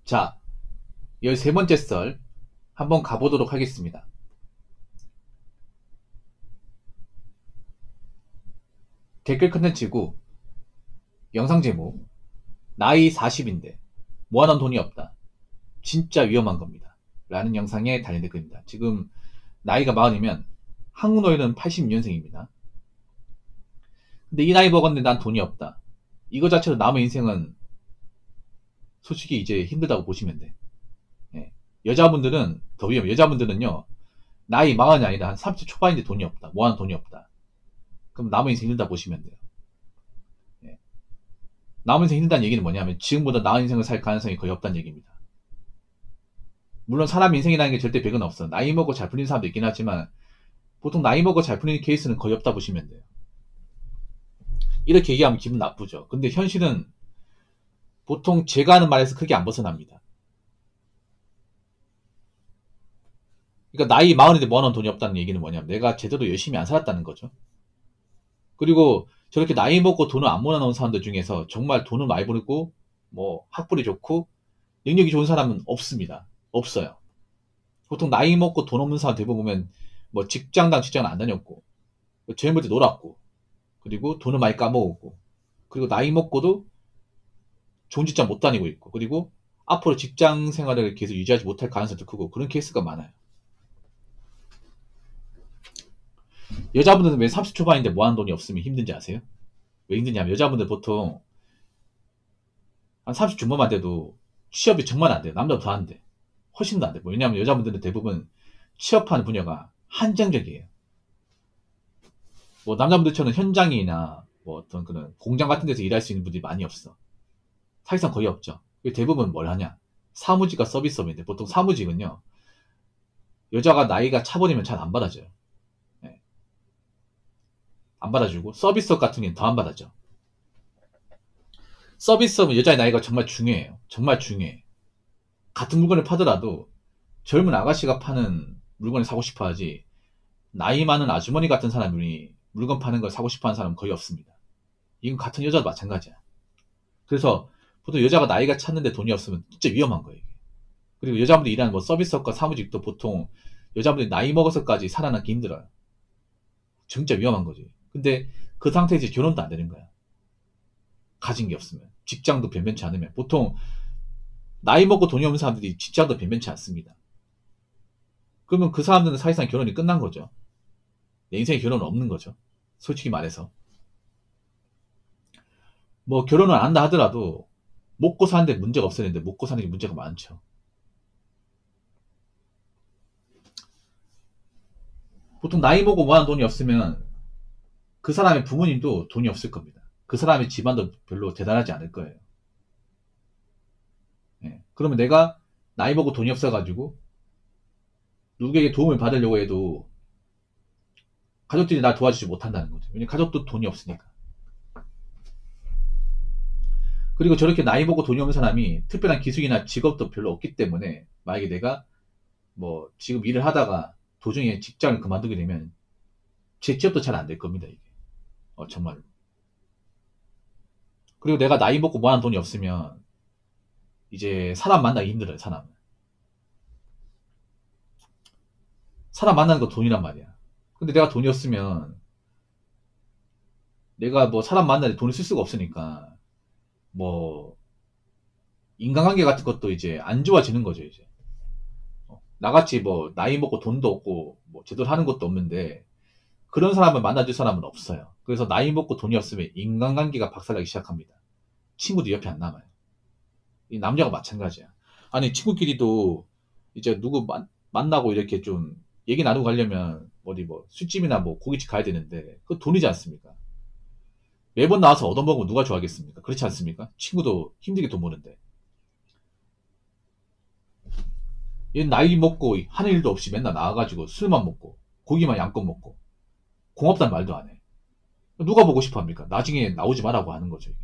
자, 13번째 썰 한번 가보도록 하겠습니다. 댓글 컨텐츠고 영상 제목 나이 40인데 모아놓은 돈이 없다. 진짜 위험한 겁니다. 라는 영상에 달린 댓글입니다. 지금 나이가 40이면 한국 노인은 86년생입니다. 근데 이 나이 먹었는데 난 돈이 없다. 이거 자체로 남의 인생은 솔직히 이제 힘들다고 보시면 돼. 예. 여자분들은 더 위험해. 여자분들은요, 나이 40이 아니라 한 30 초반인데 돈이 없다. 모아놓은 돈이 없다. 그럼 남의 인생 힘들다 보시면 돼요. 예. 남의 인생 힘들다는 얘기는 뭐냐면 지금보다 나은 인생을 살 가능성이 거의 없다는 얘기입니다. 물론 사람 인생이라는 게 절대 100은 없어. 나이 먹고 잘 풀리는 사람도 있긴 하지만 보통 나이 먹고 잘 풀리는 케이스는 거의 없다 보시면 돼요. 이렇게 얘기하면 기분 나쁘죠. 근데 현실은 보통 제가 하는 말에서 크게 안 벗어납니다. 그러니까 나이 40인데 모아놓은 돈이 없다는 얘기는 뭐냐면 내가 제대로 열심히 안 살았다는 거죠. 그리고 저렇게 나이 먹고 돈을 안 모아놓은 사람들 중에서 정말 돈을 많이 벌고 뭐 학벌이 좋고 능력이 좋은 사람은 없습니다. 없어요. 보통 나이 먹고 돈 없는 사람 대부분 보면 뭐 직장당 직장을 안 다녔고 젊을 때 놀았고 그리고 돈을 많이 까먹었고 그리고 나이 먹고도 좋은 직장 못 다니고 있고 그리고 앞으로 직장 생활을 계속 유지하지 못할 가능성도 크고 그런 케이스가 많아요. 여자분들은 왜 30 초반인데 모아놓은 돈이 없으면 힘든지 아세요? 왜 힘드냐면 여자분들 보통 한 30 중반만 돼도 취업이 정말 안 돼요. 남자보다 더 안 돼. 훨씬 더 안 돼. 왜냐하면 여자분들은 대부분 취업하는 분야가 한정적이에요. 뭐 남자분들처럼 현장이나 뭐 어떤 그런 공장 같은 데서 일할 수 있는 분들이 많이 없어. 사실상 거의 없죠. 대부분 뭘 하냐? 사무직과 서비스업인데 보통 사무직은요. 여자가 나이가 차버리면 잘 안 받아줘요. 네. 안 받아주고 서비스업 같은 경우는 더 안 받아줘. 서비스업은 여자의 나이가 정말 중요해요. 정말 중요해. 같은 물건을 파더라도 젊은 아가씨가 파는 물건을 사고 싶어 하지 나이 많은 아주머니 같은 사람이 물건 파는 걸 사고 싶어 하는 사람은 거의 없습니다. 이건 같은 여자도 마찬가지야. 그래서 보통 여자가 나이가 찼는데 돈이 없으면 진짜 위험한 거예요. 그리고 여자분들이 일하는 뭐 서비스업과 사무직도 보통 여자분들이 나이 먹어서까지 살아남기 힘들어요. 진짜 위험한 거지. 근데 그 상태에서 이제 결혼도 안 되는 거야. 가진 게 없으면. 직장도 변변치 않으면. 보통 나이 먹고 돈이 없는 사람들이 직장도 변변치 않습니다. 그러면 그 사람들은 사실상 결혼이 끝난 거죠. 내 인생에 결혼은 없는 거죠. 솔직히 말해서. 뭐 결혼을 안 한다 하더라도 먹고 사는데 문제가 없었는데 먹고 사는 게 문제가 많죠. 보통 나이 먹고 모아놓은 돈이 없으면 그 사람의 부모님도 돈이 없을 겁니다. 그 사람의 집안도 별로 대단하지 않을 거예요. 예. 그러면 내가 나이 먹고 돈이 없어가지고 누구에게 도움을 받으려고 해도 가족들이 날 도와주지 못한다는 거죠. 왜냐면 가족도 돈이 없으니까. 그리고 저렇게 나이 먹고 돈이 없는 사람이 특별한 기술이나 직업도 별로 없기 때문에 만약에 내가 뭐 지금 일을 하다가 도중에 직장을 그만두게 되면 제 취업도 잘 안 될 겁니다. 이게. 정말로. 그리고 내가 나이 먹고 모아놓은 돈이 없으면 이제 사람 만나기 힘들어요. 사람 만나는 거 돈이란 말이야. 근데 내가 돈이 없으면 내가 뭐 사람 만나는데 돈을 쓸 수가 없으니까 뭐 인간관계 같은 것도 이제 안 좋아지는 거죠. 이제 나같이 뭐 나이 먹고 돈도 없고 뭐 제대로 하는 것도 없는데 그런 사람을 만나줄 사람은 없어요. 그래서 나이 먹고 돈이 없으면 인간관계가 박살나기 시작합니다. 친구도 옆에 안 남아요. 이 남자가 마찬가지야. 아니 친구끼리도 이제 누구 만나고 이렇게 좀 얘기 나누고 가려면 어디 뭐 술집이나 뭐 고깃집 가야 되는데 그거 돈이지 않습니까? 매번 나와서 얻어먹으면 누가 좋아하겠습니까? 그렇지 않습니까? 친구도 힘들게 돈 버는데 얘는 나이 먹고 하는 일도 없이 맨날 나와가지고 술만 먹고 고기만 양껏 먹고 고맙단 말도 안 해. 누가 보고 싶어 합니까? 나중에 나오지 말라고 하는 거죠. 이게.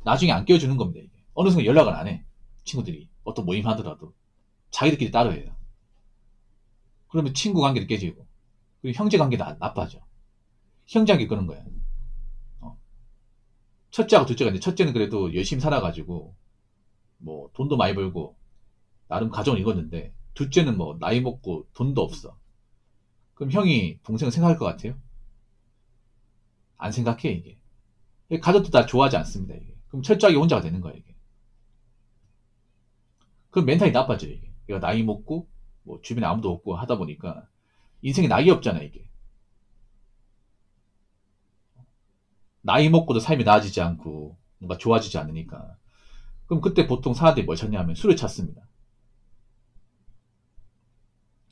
나중에 안 끼워주는 겁니다. 이게. 어느 순간 연락을 안 해. 친구들이 어떤 모임 하더라도 자기들끼리 따로 해요. 그러면 친구 관계도 깨지고 그리고 형제 관계도 나빠져. 형제관계 끄는 거야. 어. 첫째하고 둘째가 있는데 첫째는 그래도 열심히 살아가지고 뭐 돈도 많이 벌고 나름 가정을 이뤘는데 둘째는 뭐 나이 먹고 돈도 없어. 그럼 형이 동생을 생각할 것 같아요? 안 생각해 이게. 가족도 다 좋아하지 않습니다 이게. 그럼 철저하게 혼자가 되는 거야 이게. 그럼 멘탈이 나빠져요 이게. 얘가 나이 먹고 뭐 주변에 아무도 없고 하다 보니까 인생에 낙이 없잖아 이게. 나이 먹고도 삶이 나아지지 않고 뭔가 좋아지지 않으니까. 그럼 그때 보통 사람들이 뭘 찾냐면 술을 찾습니다.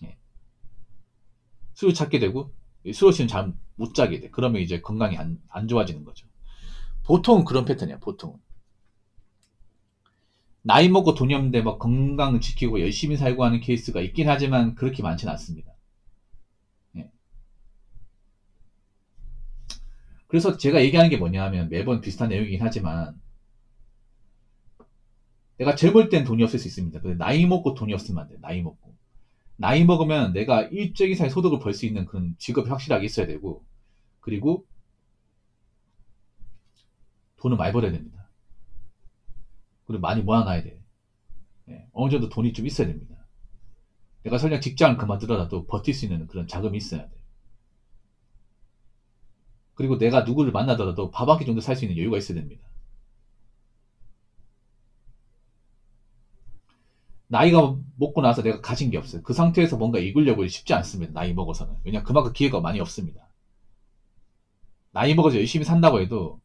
예. 술을 찾게 되고 술 없이는 잠 못 자게 돼. 그러면 이제 건강이 안 좋아지는 거죠. 보통은 그런 패턴이야. 보통은. 나이 먹고 돈이 없는데 막 건강을 지키고 열심히 살고 하는 케이스가 있긴 하지만 그렇게 많지는 않습니다. 예. 그래서 제가 얘기하는 게 뭐냐 하면 매번 비슷한 내용이긴 하지만 내가 젊을 땐 돈이 없을 수 있습니다. 근데 나이 먹고 돈이 없으면 안 돼. 나이 먹고. 나이 먹으면 내가 일정 이상의 소득을 벌 수 있는 그런 직업이 확실하게 있어야 되고 그리고 돈을 많이 벌어야 됩니다. 그리고 많이 모아놔야 돼. 예. 어느 정도 돈이 좀 있어야 됩니다. 내가 설령 직장을 그만두더라도 버틸 수 있는 그런 자금이 있어야 돼. 그리고 내가 누구를 만나더라도 밥 한 끼 정도 살 수 있는 여유가 있어야 됩니다. 나이가 먹고 나서 내가 가진 게 없어요. 그 상태에서 뭔가 이끌려고 쉽지 않습니다. 나이 먹어서는. 왜냐면 그만큼 기회가 많이 없습니다. 나이 먹어서 열심히 산다고 해도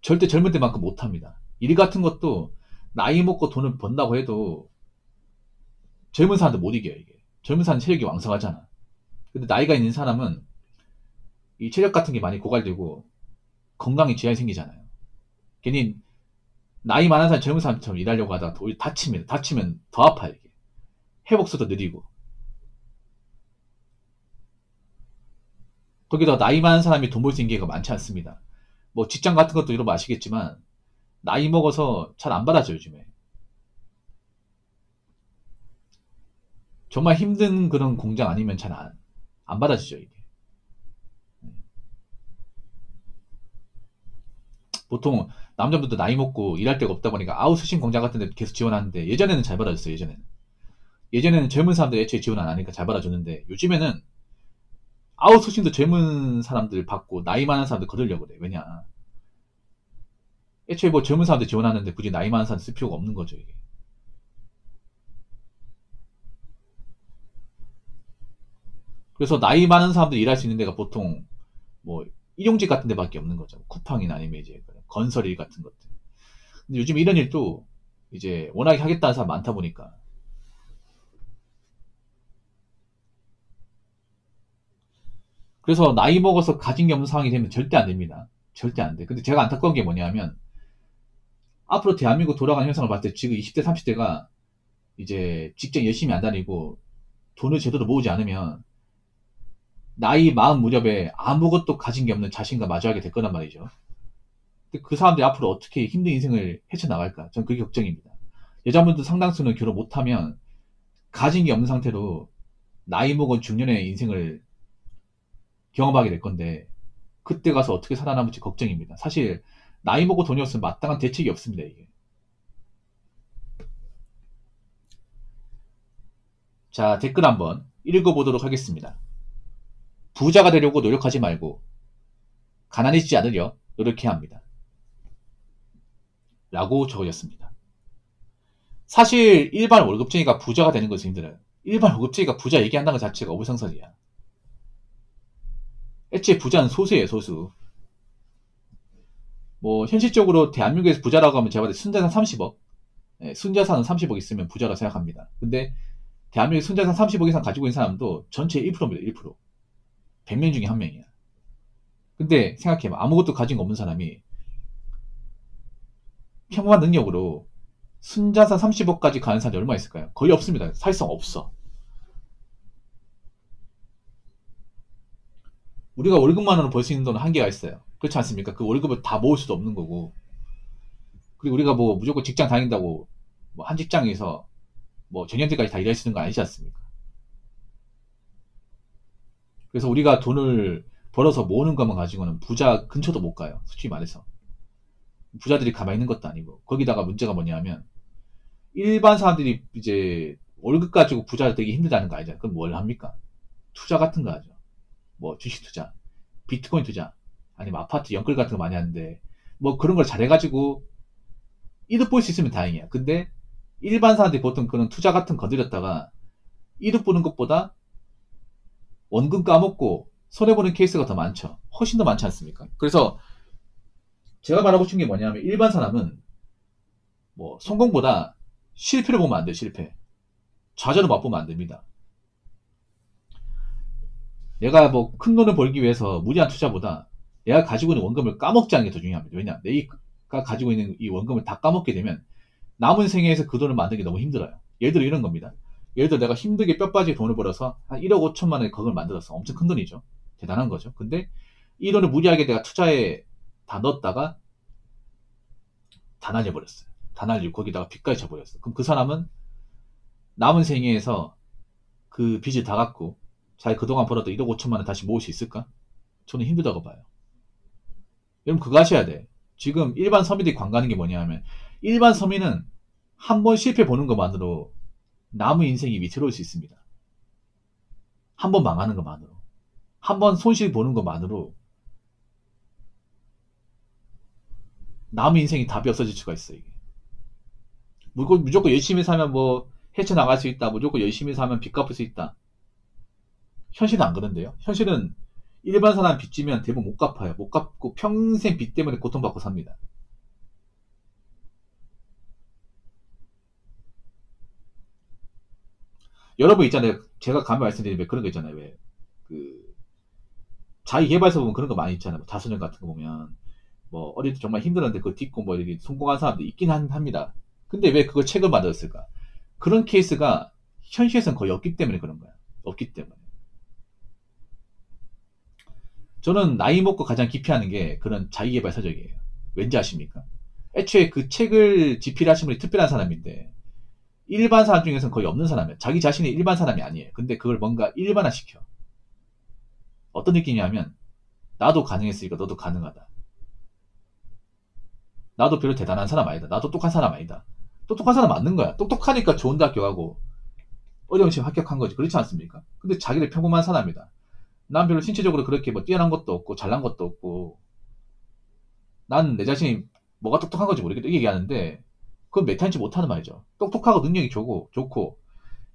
절대 젊을 때만큼 못합니다. 일 같은 것도 나이 먹고 돈을 번다고 해도 젊은 사람도 못 이겨요, 이게. 젊은 사람은 체력이 왕성하잖아. 근데 나이가 있는 사람은 이 체력 같은 게 많이 고갈되고 건강에 지장이 생기잖아요. 괜히 나이 많은 사람 젊은 사람처럼 일하려고 하다가 오히려 다치면 더 아파요, 이게. 회복수도 느리고. 거기다 나이 많은 사람이 돈 벌 수 있는 기회가 많지 않습니다. 뭐 직장 같은 것도 여러분 아시겠지만 나이 먹어서 잘 안 받아줘 요즘에. 정말 힘든 그런 공장 아니면 잘 안 받아주죠 이게. 보통 남자분들도 나이 먹고 일할 데가 없다 보니까 아웃소싱 공장 같은 데 계속 지원하는데 예전에는 잘 받아줬어요. 예전에는 젊은 사람들 애초에 지원 안 하니까 잘 받아줬는데 요즘에는 아웃소싱도 젊은 사람들 받고 나이 많은 사람들 거들려고 그래. 왜냐, 애초에 뭐 젊은 사람들 지원하는데 굳이 나이 많은 사람 쓸 필요가 없는 거죠 이게. 그래서 나이 많은 사람들 일할 수 있는 데가 보통 뭐 일용직 같은 데밖에 없는 거죠. 쿠팡이나 아니면 이제 건설 일 같은 것들. 근데 요즘 이런 일도 이제 워낙에 하겠다는 사람 많다 보니까. 그래서 나이 먹어서 가진 게 없는 상황이 되면 절대 안 됩니다. 절대 안 돼. 근데 제가 안타까운 게 뭐냐면 앞으로 대한민국 돌아가는 현상을 봤을 때 지금 20대, 30대가 이제 직장 열심히 안 다니고 돈을 제대로 모으지 않으면 나이 마흔 무렵에 아무것도 가진 게 없는 자신과 마주하게 될 거란 말이죠. 근데 그 사람들이 앞으로 어떻게 힘든 인생을 헤쳐나갈까? 전 그게 걱정입니다. 여자분들 상당수는 결혼 못하면 가진 게 없는 상태로 나이 먹은 중년의 인생을 경험하게 될 건데 그때 가서 어떻게 살아남을지 걱정입니다. 사실 나이 먹고 돈이 없으면 마땅한 대책이 없습니다. 이게. 자, 댓글 한번 읽어보도록 하겠습니다. 부자가 되려고 노력하지 말고 가난해지지 않으려 노력해야 합니다. 라고 적어졌습니다. 사실 일반 월급쟁이가 부자가 되는 것은 힘들어요. 일반 월급쟁이가 부자 얘기한다는 것 자체가 어불성설이야. 애초에 부자는 소수예요, 소수. 뭐 현실적으로 대한민국에서 부자라고 하면 제가 봤을 때 순자산 30억, 순자산은 30억 있으면 부자라 생각합니다. 근데 대한민국 순자산 30억 이상 가지고 있는 사람도 전체 1%입니다. 1%. 100명 중에 한 명이야. 근데 생각해봐. 아무것도 가진 거 없는 사람이 평범한 능력으로 순자산 30억까지 가는 사람이 얼마 있을까요? 거의 없습니다. 사실상 없어. 우리가 월급만으로 벌 수 있는 돈은 한계가 있어요. 그렇지 않습니까? 그 월급을 다 모을 수도 없는 거고. 그리고 우리가 뭐 무조건 직장 다닌다고 뭐 한 직장에서 뭐 전년대까지 다 일할 수 있는 거 아니지 않습니까? 그래서 우리가 돈을 벌어서 모으는 것만 가지고는 부자 근처도 못 가요. 솔직히 말해서. 부자들이 가만히 있는 것도 아니고. 거기다가 문제가 뭐냐면 일반 사람들이 이제 월급 가지고 부자 되기 힘들다는 거 아니잖아요. 그럼 뭘 합니까? 투자 같은 거 하죠. 뭐 주식 투자, 비트코인 투자, 아니면 아파트 연끌 같은 거 많이 하는데 뭐 그런 걸 잘해가지고 이득 볼 수 있으면 다행이야. 근데 일반 사람들이 보통 그런 투자 같은 거 건드렸다가 이득 보는 것보다 원금 까먹고 손해보는 케이스가 더 많죠. 훨씬 더 많지 않습니까? 그래서 제가 말하고 싶은 게 뭐냐면 일반 사람은 뭐 성공보다 실패를 보면 안 돼요. 실패. 좌절을 맛보면 안 됩니다. 내가 뭐 큰 돈을 벌기 위해서 무리한 투자보다 내가 가지고 있는 원금을 까먹지 않는 게 더 중요합니다. 왜냐? 내가 가지고 있는 이 원금을 다 까먹게 되면 남은 생애에서 그 돈을 만드는 게 너무 힘들어요. 예를 들어 이런 겁니다. 예를 들어 내가 힘들게 뼈 빠지게 돈을 벌어서 한 1억 5천만 원의 거금을 만들었어. 엄청 큰 돈이죠. 대단한 거죠. 근데 이 돈을 무리하게 내가 투자에 다 넣었다가 다 날려버렸어요. 다 날리고 거기다가 빚까지 져버렸어. 그럼 그 사람은 남은 생애에서 그 빚을 다 갚고 자기 그동안 벌었던 1억 5천만 원 다시 모을 수 있을까? 저는 힘들다고 봐요. 여러분 그거 하셔야 돼. 지금 일반 서민들이 광고하는 게 뭐냐 하면 일반 서민은 한 번 실패 보는 것만으로 남의 인생이 위태로울 수 있습니다. 한 번 망하는 것만으로. 한 번 손실 보는 것만으로 남의 인생이 답이 없어질 수가 있어요. 이게. 무조건 열심히 살면 뭐 헤쳐나갈 수 있다. 무조건 열심히 살면 빚 갚을 수 있다. 현실은 안 그런데요. 현실은 일반 사람 빚 지면 대부분 못 갚아요. 못 갚고 평생 빚 때문에 고통받고 삽니다. 여러분 있잖아요. 제가 감히 말씀드리면 그런 거 있잖아요. 왜, 그, 자기계발서 보면 그런 거 많이 있잖아요. 뭐 자수전 같은 거 보면. 뭐, 어릴 때 정말 힘들었는데 그거 딛고 뭐 이렇게 성공한 사람도 있긴 합니다. 근데 왜 그걸 책을 만들었을까? 그런 케이스가 현실에서는 거의 없기 때문에 그런 거야. 없기 때문에. 저는 나이 먹고 가장 기피하는 게 그런 자기계발 서적이에요. 왠지 아십니까? 애초에 그 책을 집필하신 분이 특별한 사람인데, 일반 사람 중에서는 거의 없는 사람이에요. 자기 자신이 일반 사람이 아니에요. 근데 그걸 뭔가 일반화시켜. 어떤 느낌이냐면, 나도 가능했으니까 너도 가능하다. 나도 별로 대단한 사람 아니다. 나도 똑똑한 사람 아니다. 똑똑한 사람 맞는 거야. 똑똑하니까 좋은 대학교 가고, 어려운 시험 합격한 거지. 그렇지 않습니까? 근데 자기를 평범한 사람이다. 난 별로 신체적으로 그렇게 뭐 뛰어난 것도 없고, 잘난 것도 없고, 난 내 자신이 뭐가 똑똑한 건지 모르겠다. 이렇게 얘기하는데, 그건 메타인지 못하는 말이죠. 똑똑하고 능력이 좋고,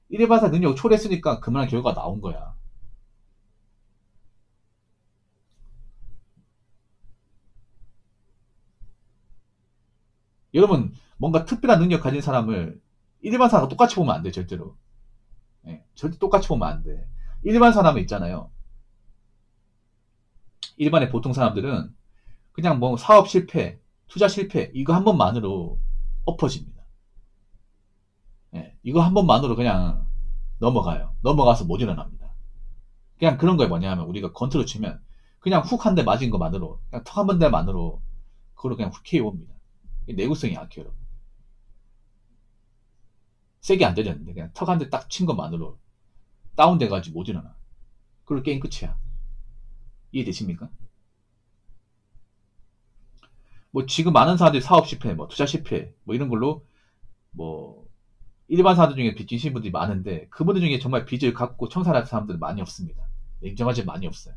일반사 능력 초래했으니까 그만한 결과가 나온 거야. 여러분, 뭔가 특별한 능력 가진 사람을 일반 사람과 똑같이 보면 안 돼, 절대로. 예, 절대 똑같이 보면 안 돼. 일반 사람은 있잖아요. 일반의 보통 사람들은 그냥 뭐 사업 실패, 투자 실패, 이거 한 번만으로 엎어집니다. 예, 이거 한 번만으로 그냥 넘어가요. 넘어가서 못 일어납니다. 그냥 그런 거에 뭐냐면 우리가 건투로 치면 그냥 훅 한 대 맞은 것만으로, 그냥 턱 한 번 대만으로 그걸로 그냥 훅 KO 옵니다. 내구성이 약해요, 여러분. 세게 안 때렸는데 그냥 턱 한 대 딱 친 것만으로 다운돼가지고 못 일어나. 그리고 게임 끝이야. 이해되십니까? 뭐 지금 많은 사람들이 사업 실패, 뭐 투자 실패, 뭐 이런 걸로 뭐 일반 사람들 중에 빚 지신 분들이 많은데 그분들 중에 정말 빚을 갖고 청산할 사람들은 많이 없습니다. 인정하지 많이 없어요.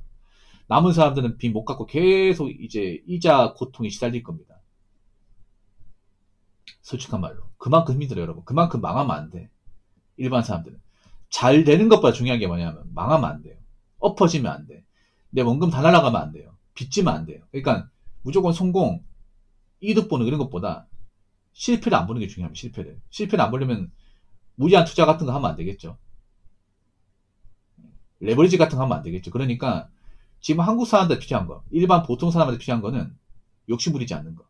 남은 사람들은 빚 못 갚고 계속 이제 이자 고통에 시달릴 겁니다. 솔직한 말로. 그만큼 힘들어요, 여러분. 그만큼 망하면 안 돼. 일반 사람들은. 잘 되는 것보다 중요한 게 뭐냐면 망하면 안 돼요. 엎어지면 안 돼. 내 원금 다 날아가면 안 돼요. 빚지면 안 돼요. 그러니까 무조건 성공, 이득 보는 이런 것보다 실패를 안 보는 게 중요합니다. 실패를. 실패를 안 보려면 무리한 투자 같은 거 하면 안 되겠죠. 레버리지 같은 거 하면 안 되겠죠. 그러니까 지금 한국 사람한테 필요한 거, 일반 보통 사람한테 필요한 거는 욕심 부리지 않는 거.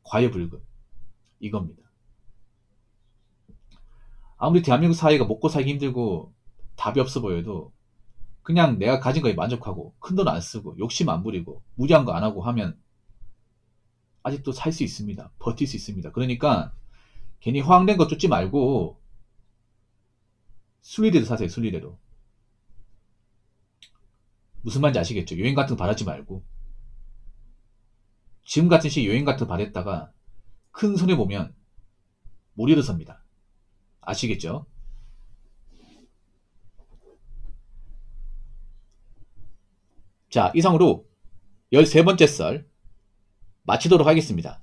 과유불급. 이겁니다. 아무리 대한민국 사회가 먹고 살기 힘들고 답이 없어 보여도 그냥 내가 가진 거에 만족하고 큰 돈 안 쓰고 욕심 안 부리고 무리한 거 안 하고 하면 아직도 살 수 있습니다. 버틸 수 있습니다. 그러니까 괜히 허황된 거 쫓지 말고 순리대로 사세요. 순리대로. 무슨 말인지 아시겠죠? 여행 같은 거 바라지 말고 지금 같은 시 요행 같은 거 받았다가 큰 손해 보면 못 일어섭니다. 아시겠죠? 자, 이상으로 13번째 썰 마치도록 하겠습니다.